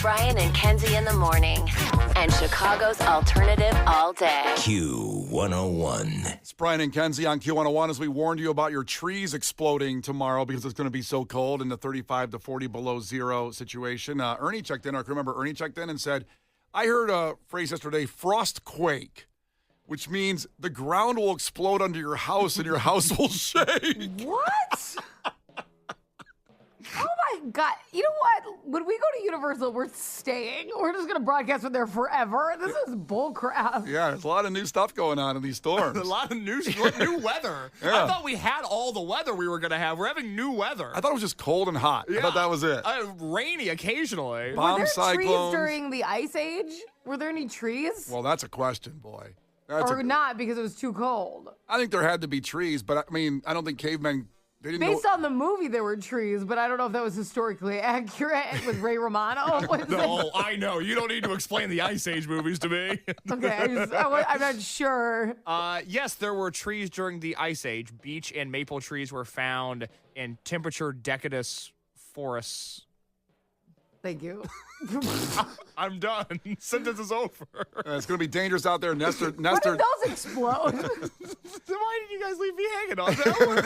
Brian and Kenzie in the morning. And Chicago's alternative all day. Q101. It's Brian and Kenzie on Q101 as we warned you about your trees exploding tomorrow because it's going to be so cold in the 35 to 40 below zero situation. Ernie checked in. I can remember Ernie checked in and said, I heard a phrase yesterday, frost quake, which means the ground will explode under your house and your house will shake. What? Oh my God. You know what? When we go to Universal, we're staying. We're just going to broadcast from there forever. This is bull crap. Yeah, there's a lot of new stuff going on in these storms. A lot of new weather. Yeah. I thought we had all the weather we were going to have. We're having new weather. I thought it was just cold and hot. Yeah. I thought that was it. Rainy occasionally. Bomb Were there cyclones. trees during the Ice Age? Were there any trees? Well, that's a question, boy. Or not because it was too cold? I think there had to be trees, but I mean, I don't think cavemen, they didn't Based know. on the movie, there were trees, but I don't know if that was historically accurate with Ray Romano. No, I know. You don't need to explain the Ice Age movies to me. Okay, I'm not sure. Yes, there were trees during the Ice Age. Beech and maple trees were found in temperature decadus forests. Thank you. I'm done. Sentence is over. It's going to be dangerous out there. Nestor. What if those explode? Why did you guys leave me hanging on that one?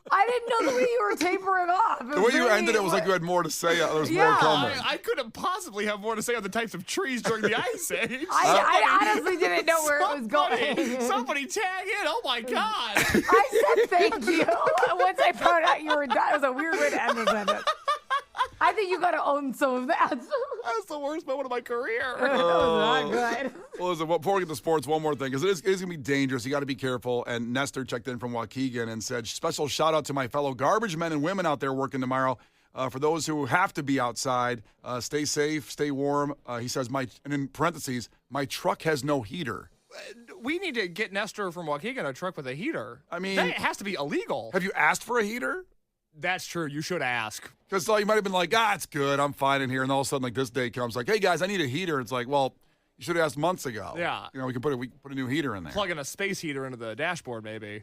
I didn't know the way you were tapering off. The way you ended it was like you had more to say. There was more Yeah. coming. I couldn't possibly have more to say on the types of trees during the Ice Age. I honestly didn't know where it was going. Somebody tag in. Oh, my God. I said thank you once I found out you were done. It was a weird way to end the sentence. I think you got to own some of that. That's the worst moment of my career. That was not good. Well, listen, before we get to sports, one more thing, because it is going to be dangerous. You got to be careful. And Nestor checked in from Waukegan and said, special shout out to my fellow garbage men and women out there working tomorrow. For those who have to be outside, stay safe, stay warm. He says, and in parentheses, my truck has no heater. We need to get Nestor from Waukegan a truck with a heater. I mean, that has to be illegal. Have you asked for a heater? That's true. You should ask. Because you might have been like, it's good. I'm fine in here. And all of a sudden, like this day comes like, hey, guys, I need a heater. It's like, well, you should have asked months ago. Yeah. You know, we can put a new heater in there. Plug in a space heater into the dashboard, maybe.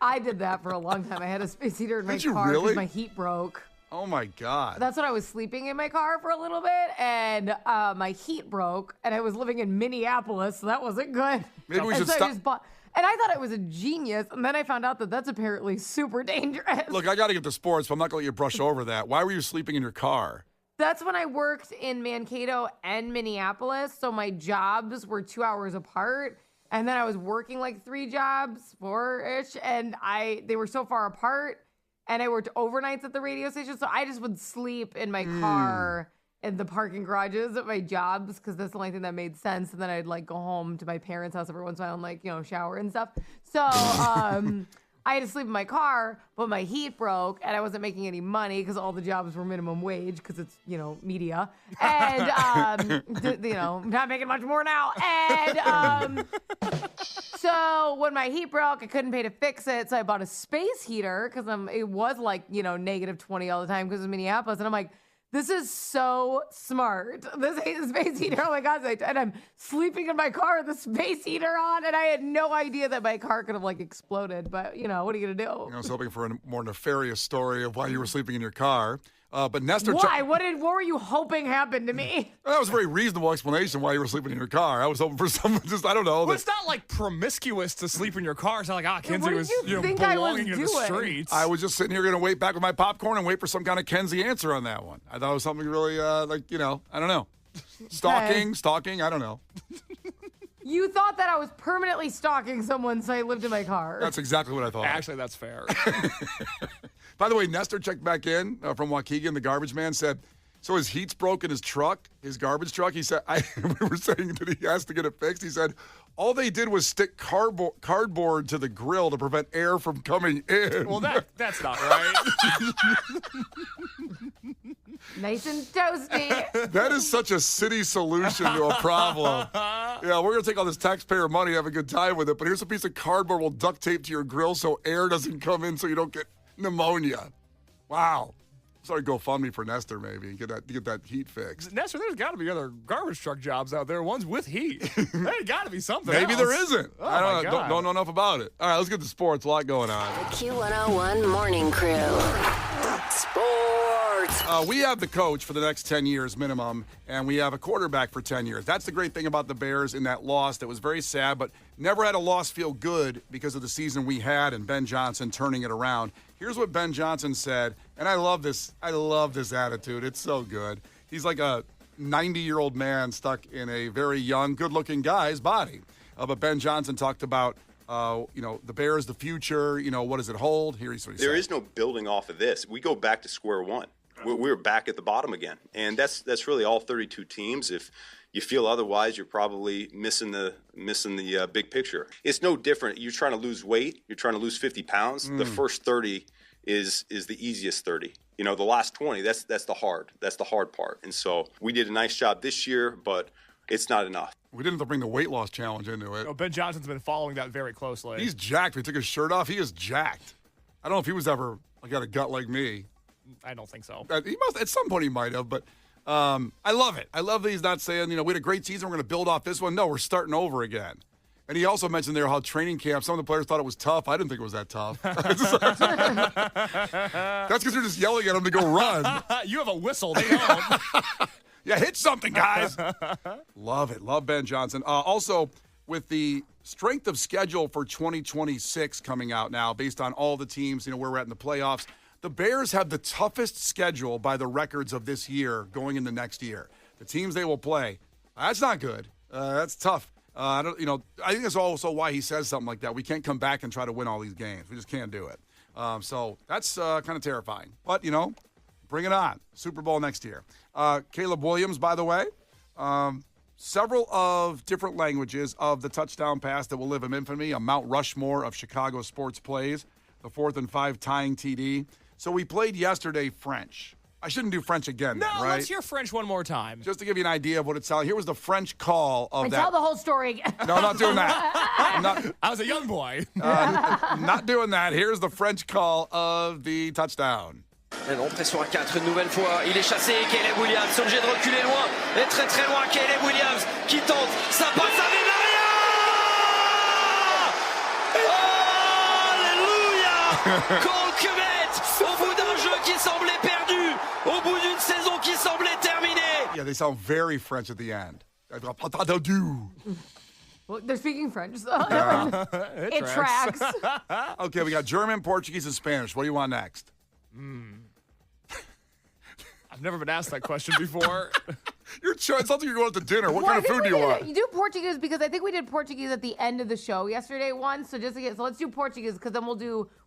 I did that for a long time. I had a space heater in my Did you car really? because my heat broke. Oh, my God. That's when I was sleeping in my car for a little bit, and my heat broke, and I was living in Minneapolis, so that wasn't good. Maybe we And should so I stop. just bought, and I thought it was a genius, and then I found out that that's apparently super dangerous. Look, I got to get to sports, but I'm not going to let you brush over that. Why were you sleeping in your car? That's when I worked in Mankato and Minneapolis, so my jobs were 2 hours apart, and then I was working like 3 jobs, 4-ish, and they were so far apart, and I worked overnights at the radio station, so I just would sleep in my car in the parking garages at my jobs because that's the only thing that made sense. And then I'd like go home to my parents' house every once in a while and like, shower and stuff. So I had to sleep in my car, but my heat broke and I wasn't making any money because all the jobs were minimum wage because it's, media. And, not making much more now. And so when my heat broke, I couldn't pay to fix it. So I bought a space heater because it was like, negative 20 all the time because it was Minneapolis. And I'm like, this is so smart. This space heater, oh my God. And I'm sleeping in my car with the space heater on. And I had no idea that my car could have like exploded. But, what are you going to do? I was hoping for a more nefarious story of why you were sleeping in your car. But Nestor... Why? What were you hoping happened to me? That was a very reasonable explanation why you were sleeping in your car. I was hoping for someone just, I don't know. Well, it's not like promiscuous to sleep in your car. It's not like, Kenzie what did was you think I was belonging in the doing? streets. I was just sitting here going to wait back with my popcorn and wait for some kind of Kenzie answer on that one. I thought it was something really, I don't know. Stalking, I don't know. You thought that I was permanently stalking someone, so I lived in my car. That's exactly what I thought. Actually, that's fair. By the way, Nestor checked back in from Waukegan. The garbage man said, so his heat's broken, his truck, his garbage truck. He said, we were saying that he has to get it fixed. He said, all they did was stick cardboard to the grill to prevent air from coming in. Well, that's not right. Nice and toasty. That is such a city solution to a problem. Yeah, we're going to take all this taxpayer money and have a good time with it, but here's a piece of cardboard we'll duct tape to your grill so air doesn't come in so you don't get pneumonia. Wow. Start a GoFundMe for Nestor, maybe, get that heat fixed. Nestor, there's got to be other garbage truck jobs out there, ones with heat. There's got to be something Maybe else. there isn't. Oh, I my don't God. know enough about it. All right, let's get to sports. A lot going on. The Q101 Morning Crew. Sports. We have the coach for the next 10 years minimum, and we have a quarterback for 10 years. That's the great thing about the Bears in that loss. That was very sad, but never had a loss feel good because of the season we had and Ben Johnson turning it around. Here's what Ben Johnson said, and I love this. I love this attitude. It's so good. He's like a 90-year-old man stuck in a very young, good-looking guy's body. But Ben Johnson talked about, the Bears, the future, what does it hold? Here's what he said. There is no building off of this. We go back to square one. We're back at the bottom again. And that's really all 32 teams. If you feel otherwise, you're probably missing the big picture. It's no different. You're trying to lose weight. You're trying to lose 50 pounds. The first 30 is the easiest 30. The last 20, that's the hard part. And so we did a nice job this year, but it's not enough. We didn't have to bring the weight loss challenge into it. Ben Johnson's been following that very closely. He's jacked. He took his shirt off. He is jacked. I don't know if he was ever got a gut like me. I don't think so. He must. At some point he might have, but I love it. I love that he's not saying, we had a great season, we're going to build off this one. No, we're starting over again. And he also mentioned there how training camp, some of the players thought it was tough. I didn't think it was that tough. That's because you're just yelling at them to go run. You have a whistle. They don't. Yeah, hit something, guys. Love it. Love Ben Johnson. Also, with the strength of schedule for 2026 coming out now, based on all the teams, where we're at in the playoffs, the Bears have the toughest schedule by the records of this year going into next year. The teams they will play, that's not good. That's tough. I think that's also why he says something like that. We can't come back and try to win all these games. We just can't do it. So that's kind of terrifying. But, bring it on. Super Bowl next year. Caleb Williams, by the way, several of different languages of the touchdown pass that will live in infamy, a Mount Rushmore of Chicago sports plays, the 4th and 5 tying TD. So we played yesterday French. I shouldn't do French again, no, then, right? Let's hear French one more time. Just to give you an idea of what it sounded. Here was the French call of and that. tell the whole story again. No, I'm not doing that. I was a young boy. Not doing that. Here's the French call of the touchdown. Non, pression à 4 une nouvelle fois. Il est chassé. Caleb Williams obligé de reculer loin. Et très très loin. Caleb Williams qui tente. Ça passe avec l'arrière. Alléluia. Cole Kmet au bout d'un jeu qui semblait perdu. Au bout d'une saison qui semblait terminée. Yeah, they sound very French at the end. Well, they're speaking French, so It tracks. Okay, we got German, Portuguese, and Spanish. What do you want next? I've never been asked that question before. Your choice. It sounds like you're going out to dinner. What Well, kind of food do you want? You do Portuguese because I think we did Portuguese at the end of the show yesterday once. So let's do Portuguese because then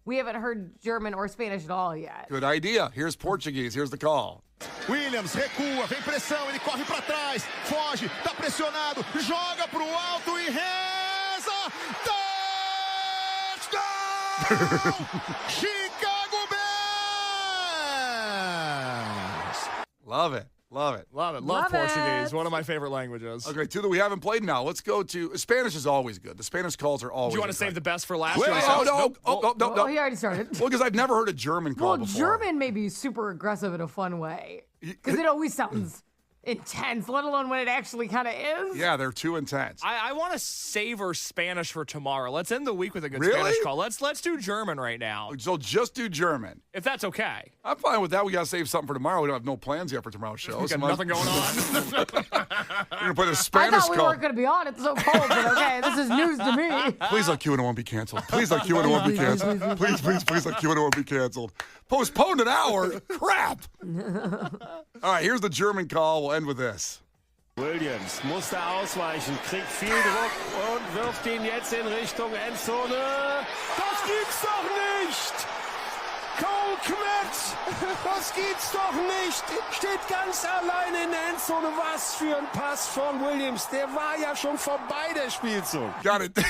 we haven't heard German or Spanish at all yet. Good idea. Here's Portuguese. Here's the call. Williams recua, vem pressão, ele corre para trás, foge, tá pressionado, joga pro alto e reza. Touchdown! Chicago Bears! Love it. Love it. Love it. Love Portuguese. it. One of my favorite languages. Okay, two that we haven't played now. Let's go to Spanish is always good. The Spanish calls are always Do you want to save the best for last? Wait, You wanna oh, save- no. Nope. No. Oh, he already started. Well, because I've never heard a German call Well, before. German may be super aggressive in a fun way because it always sounds intense, let alone when it actually kind of is. Yeah, they're too intense. I want to savor Spanish for tomorrow. Let's end the week with a good Really? Spanish call. Let's do German right now, So just do German. if that's okay. I'm fine with that. We got to save something for tomorrow. We don't have no plans yet for tomorrow's show. We So got nothing going on. We're going to play the I Spanish thought we call. weren't going to be on. It's so cold, but okay, this is news to me. Please let Q101 be canceled. Please let Q101 be canceled. Please let Q101 be canceled. Postponed an hour? Crap. All right, here's the German call. We'll end with this. Williams muss da ausweichen, kriegt viel Druck und wirft ihn jetzt in Richtung Endzone. Das gibt's doch nicht! Cole Kmet, das gibt's doch nicht! Steht ganz allein in der Endzone. Was für ein Pass von Williams. Der war ja schon vorbei, der Spielzug. Got it. Did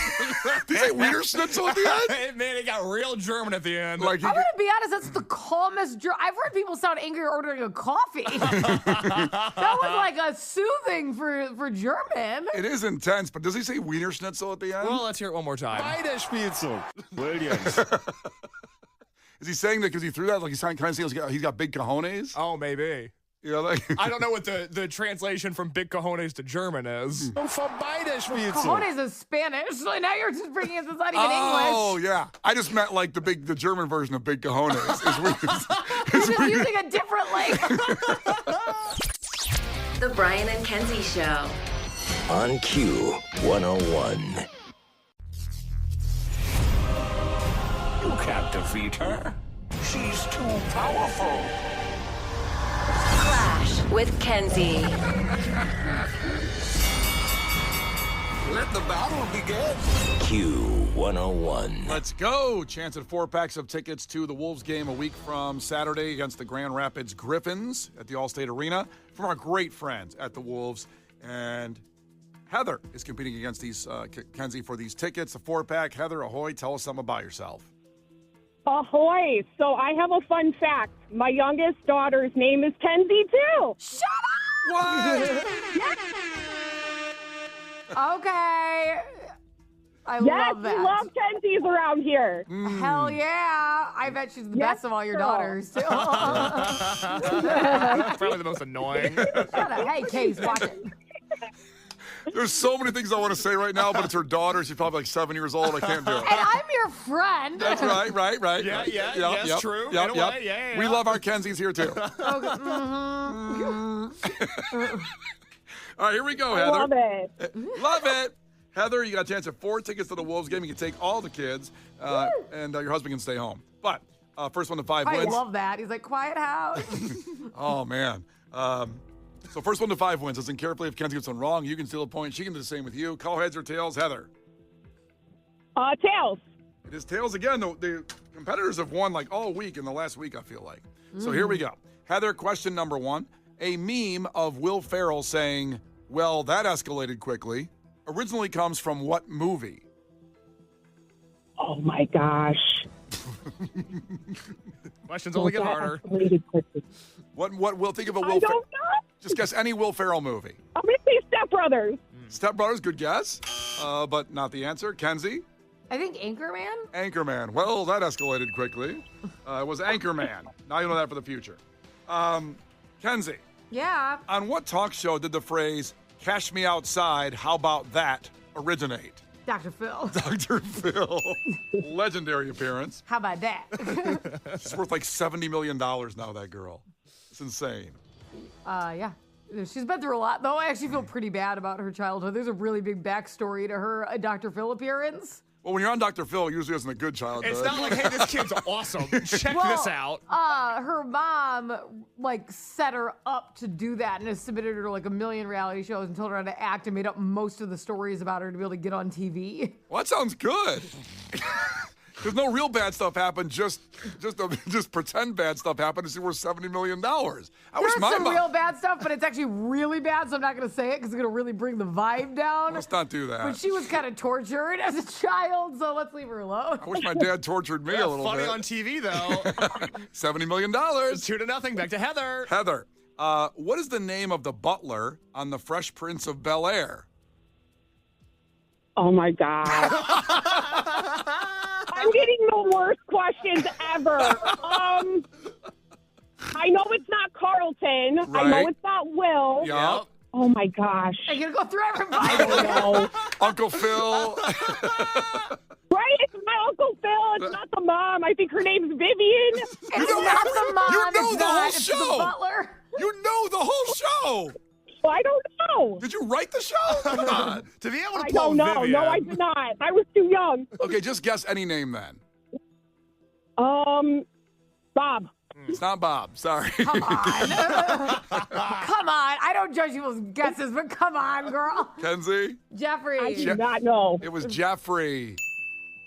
you say Wiener Schnitzel at the end? Hey, man, it got real German at the end. Like he, I'm going to be honest, that's the calmest. I've heard people sound angry ordering a coffee. That was like a soothing for German. it is intense, but does he say Wiener Schnitzel at the end? Well, let's hear it one more time. Bei der Spielzug. Williams. Is he saying that because he threw that? Like he's trying to say he's got big cojones? Oh, maybe. Yeah, like, I don't know what the translation from big cojones to German is. Für beide spielst du. Cojones is Spanish. So now you're just bringing us something in oh, English. yeah. I just meant like the German version of big cojones. You're just using it differently. The Brian and Kenzie Show. On Q 101. You can't defeat her. She's too powerful. Klash with Kenzie. Let the battle begin. Q 101. Let's go. Chance at 4 packs of tickets to the Wolves game a week from Saturday against the Grand Rapids Griffins at the Allstate Arena from our great friends at the Wolves. And Heather is competing against these Kenzie for these tickets, a 4-pack. Heather, ahoy, tell us something about yourself. Ahoy! So I have a fun fact. My youngest daughter's name is Kenzie, too. Shut up! What? Okay. I Yes, love that. we love Kenzies around here. Hell yeah. I bet she's the Yes, best of all your girl. daughters, too. Probably the most annoying. Shut up. Hey, Case, watch it. There's so many things I want to say right now, but it's her daughter. She's probably like 7 years old. I can't do it. And I'm your friend. That's right. Yeah, yes, true. In a way, yeah. We love our Kenzies here, too. Okay. All right, here we go, I Heather. love it. Love it. Heather, you got a chance at 4 tickets to the Wolves game. You can take all the kids, and your husband can stay home. But first one to 5 I wins. love that. He's like, quiet house. Oh, man. So first one to 5 wins. Listen carefully. If Kenzie gets one wrong, you can steal a point. She can do the same with you. Call heads or tails, Heather. Tails. It is tails again. The competitors have won like all week in the last week, I feel like. So here we go. Heather, question number 1. A meme of Will Ferrell saying, well, that escalated quickly, originally comes from what movie? Oh, my gosh. Questions only get harder. What Will, think of a I Will don't Ferrell. know. Just guess any Will Ferrell movie. I'm going to say Step Brothers. Step Brothers, good guess, but not the answer. Kenzie? I think Anchorman? Anchorman. Well, that escalated quickly. It was Anchorman. Now you know that for the future. Kenzie, Yeah. on what talk show did the phrase, cash me outside, how about that, originate? Dr. Phil. Dr. Phil. Legendary appearance. How about that? She's worth like $70 million now, that girl. It's insane. Yeah. She's been through a lot, though. I actually feel pretty bad about her childhood. There's a really big backstory to her Dr. Phil appearance. Well, when you're on Dr. Phil, it usually isn't a good childhood. It's not like, hey, this kid's awesome. Check this out. Her mom, set her up to do that and has submitted her to, a million reality shows and told her how to act and made up most of the stories about her to be able to get on TV. Well, that sounds good. There's no real bad stuff happen. Just pretend bad stuff happened. It's worth $70 million. I wish There's my some mom. real bad stuff, but it's actually really bad, so I'm not going to say it because it's going to really bring the vibe down. Let's not do that. But she was kind of tortured as a child, so let's leave her alone. I wish my dad tortured me a little Funny bit. on TV, though. $70 million. 2-0. Back to Heather. Heather, what is the name of the butler on The Fresh Prince of Bel-Air? Oh, my God. I'm getting the worst questions ever. I know it's not Carlton. I Right. know it's not Will. Yup. Oh, my gosh. I'm going to go through everybody. I don't know. Uncle Phil. Right? It's my Uncle Phil. It's not the mom. I think her name's Vivian. It's not the mom. You know it's the not. whole It's show. the butler. You know the whole show. Well, I don't know. Did you write the show? Come on. To be able to I pull don't know. Vivian. No, I did not. I was too young. Okay, just guess any name then. Bob. It's not Bob. Sorry. Come on. Come on. I don't judge people's guesses, but come on, girl. Kenzie? Jeffrey. I do not know. It was Jeffrey.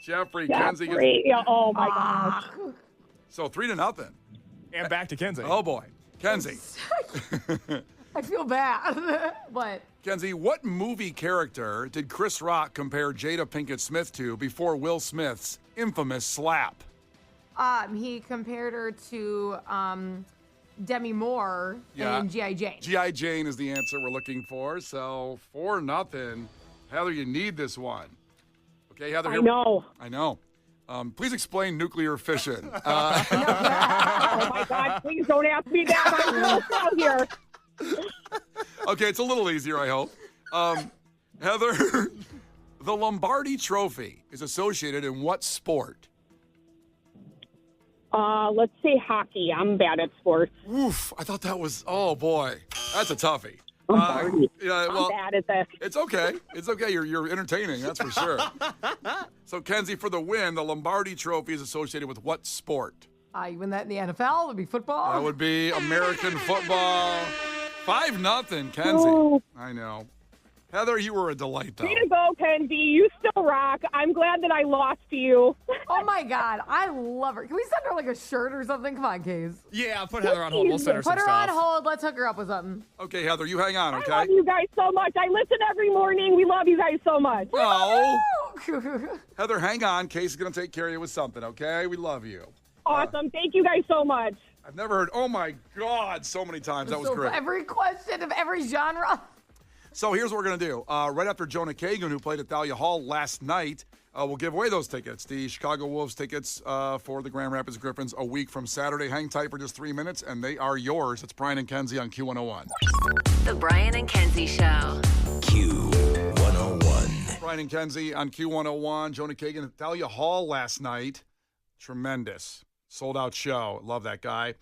Kenzie gets. Yeah, oh, my gosh. So 3-0. And back to Kenzie. Oh boy. Kenzie. I feel bad. What? Kenzie, what movie character did Chris Rock compare Jada Pinkett Smith to before Will Smith's infamous slap? He compared her to Demi Moore Yeah. in G.I. Jane. G.I. Jane is the answer we're looking for. So 4-0. Heather, you need this one. Okay, Heather. I know. I know. Please explain nuclear fission. Oh my God! Please don't ask me that. I'm real out here. Okay, it's a little easier, I hope. Heather, the Lombardi Trophy is associated in what sport? Let's say hockey. I'm bad at sports. Oof, I thought that was, oh boy, that's a toughie. Yeah, well, I'm bad at this. It's okay. It's okay. You're entertaining, that's for sure. So, Kenzie, for the win, the Lombardi Trophy is associated with what sport? You win that in the NFL? It would be football? That would be American football. 5-0, Kenzie. Oh. I know. Heather, you were a delight, though. Way to go, Kenzie. You still rock. I'm glad that I lost to you. Oh, my God. I love her. Can we send her like a shirt or something? Come on, Case. Yeah, put Heather on hold. We'll send her some Put her stuff. on hold. Let's hook her up with something. Okay, Heather, you hang on, okay? I love you guys so much. I listen every morning. We love you guys so much. No. Heather, hang on. Case is going to take care of you with something, okay? We love you. Awesome. Thank you guys so much. I've never heard, oh, my God, so many times. That was great. Every question of every genre. So here's what we're going to do. Right after Jonah Kagan, who played at Thalia Hall last night, we'll give away those tickets, the Chicago Wolves tickets for the Grand Rapids Griffins a week from Saturday. Hang tight for just 3 minutes, and they are yours. It's Brian and Kenzie on Q101. The Brian and Kenzie Show. Q101. Brian and Kenzie on Q101. Jonah Kagan at Thalia Hall last night. Tremendous. Sold-out show. Love that guy.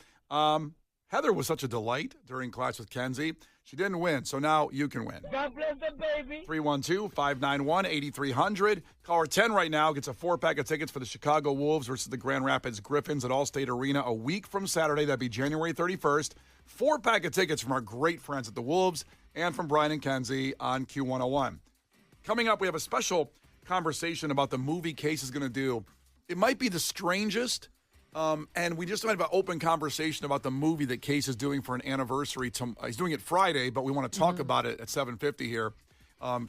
Heather was such a delight during Clash with Kenzie. She didn't win, so now you can win. God bless the baby. 312-591-8300. Caller 10 right now gets a 4-pack of tickets for the Chicago Wolves versus the Grand Rapids Griffins at Allstate Arena a week from Saturday. That'd be January 31st. 4-pack of tickets from our great friends at the Wolves and from Brian and Kenzie on Q101. Coming up, we have a special conversation about the movie Case is going to do. It might be the strangest, and we just had an open conversation about the movie that Case is doing for an anniversary. He's doing it Friday, but we want to talk about it at 7:50 here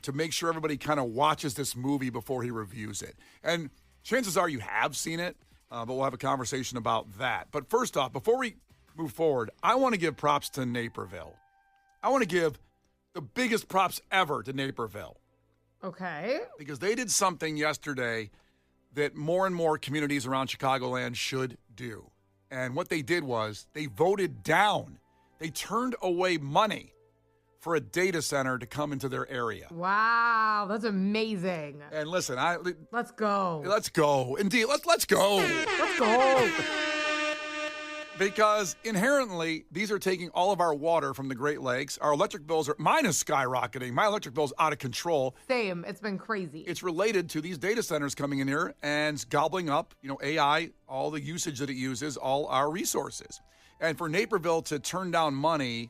to make sure everybody kind of watches this movie before he reviews it. And chances are you have seen it, but we'll have a conversation about that. But first off, before we move forward, I want to give props to Naperville. I want to give the biggest props ever to Naperville. Okay. Because they did something yesterday that more and more communities around Chicagoland should do. And what they did was they voted down. They turned away money for a data center to come into their area. Wow, that's amazing. And listen, Let's go. Let's go. Indeed, let's go. Let's go. Because inherently, these are taking all of our water from the Great Lakes. Our electric bills mine is skyrocketing. My electric bill's out of control. Same. It's been crazy. It's related to these data centers coming in here and gobbling up, AI, all the usage that it uses, all our resources. And for Naperville to turn down money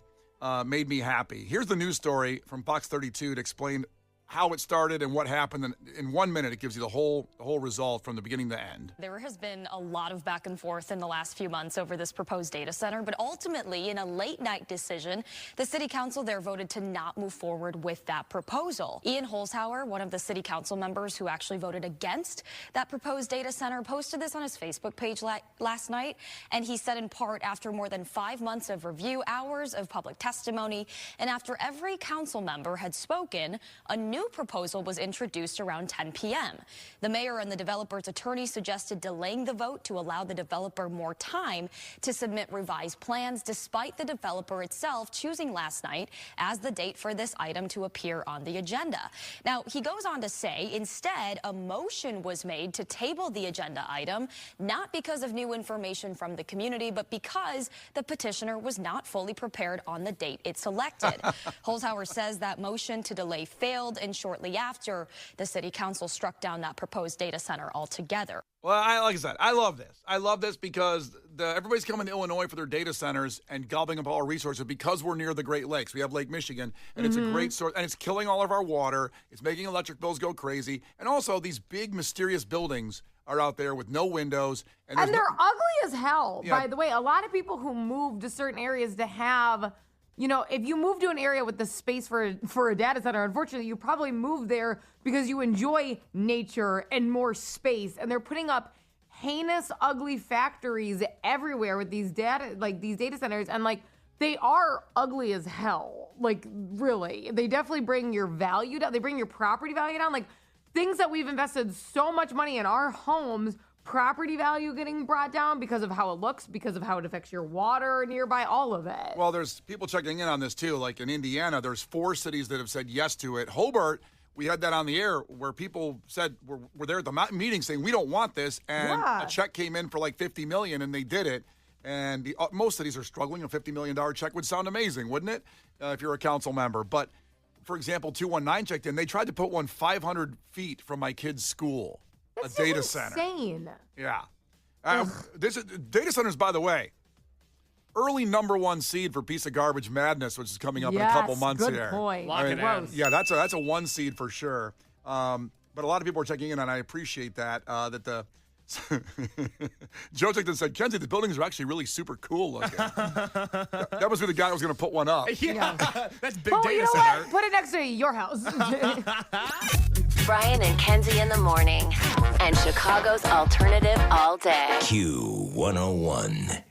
made me happy. Here's the news story from Fox 32 to explain how it started and what happened. And in 1 minute, it gives you the whole result from the beginning to end. There has been a lot of back and forth in the last few months over this proposed data center, but ultimately, in a late-night decision, the city council there voted to not move forward with that proposal. Ian Holzhauer, one of the city council members who actually voted against that proposed data center, posted this on his Facebook page last night, and he said in part, after more than 5 months of review, hours of public testimony, and after every council member had spoken, a new proposal was introduced around 10 p.m. The mayor and the developer's attorney suggested delaying the vote to allow the developer more time to submit revised plans, despite the developer itself choosing last night as the date for this item to appear on the agenda. Now, he goes on to say, instead, a motion was made to table the agenda item, not because of new information from the community, but because the petitioner was not fully prepared on the date it selected. Holzhauer says that motion to delay failed, and shortly after, the city council struck down that proposed data center altogether. Well, like I said, I love this. I love this because everybody's coming to Illinois for their data centers and gobbling up all our resources because we're near the Great Lakes. We have Lake Michigan, and it's a great source, and it's killing all of our water. It's making electric bills go crazy. And also, these big, mysterious buildings are out there with no windows. And they're ugly as hell, by the way. A lot of people who move to certain areas to have... if you move to an area with the space for a data center, unfortunately, you probably move there because you enjoy nature and more space. And they're putting up heinous, ugly factories everywhere with these data centers. And they are ugly as hell. Really. They definitely bring your value down. They bring your property value down. Things that we've invested so much money in our homes, property value getting brought down because of how it looks, because of how it affects your water nearby, all of it. Well, there's people checking in on this too. Like in Indiana, there's 4 cities that have said yes to it. Hobart, we had that on the air where people said we're there at the meeting saying we don't want this, and a check came in for like $50 million, and they did it. And most cities are struggling. A $50 million check would sound amazing, wouldn't it, if you're a council member? But for example, 219 checked in. They tried to put one 500 feet from my kid's school. That's a data insane. center. Yeah. This is, data centers, by the way, early number 1 seed for Piece of Garbage Madness, which is coming up in a couple months good here. Point. Lock it in. Yeah, that's a 1 seed for sure. But a lot of people are checking in, and I appreciate that. That the Joe Tickton said, Kenzie, the buildings are actually really super cool looking. That must be the guy who was going to put one up. Yeah. That's big Oh, data you know center. what? Put it next to your house. Brian and Kenzie in the morning. And Chicago's alternative all day. Q101.